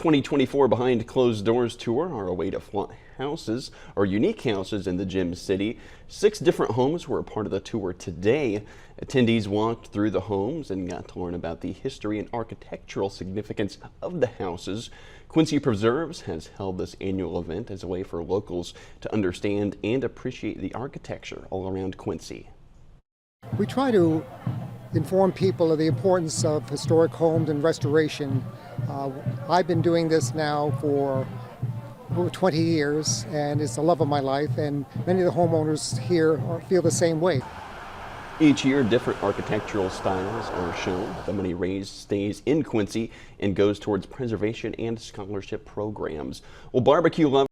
2024 Behind Closed Doors tour are a way to flaunt houses or unique houses in the Gem City. 6 different homes were a part of the tour today. Attendees walked through the homes and got to learn about the history and architectural significance of the houses. Quincy Preserves has held this annual event as a way for locals to understand and appreciate the architecture all around Quincy. We try to inform people of the importance of historic homes and restoration. I've been doing this now for over 20 years, and it's the love of my life, and many of the homeowners here feel the same way. Each year, different architectural styles are shown. The money raised stays in Quincy and goes towards preservation and scholarship programs. Well, barbecue lovers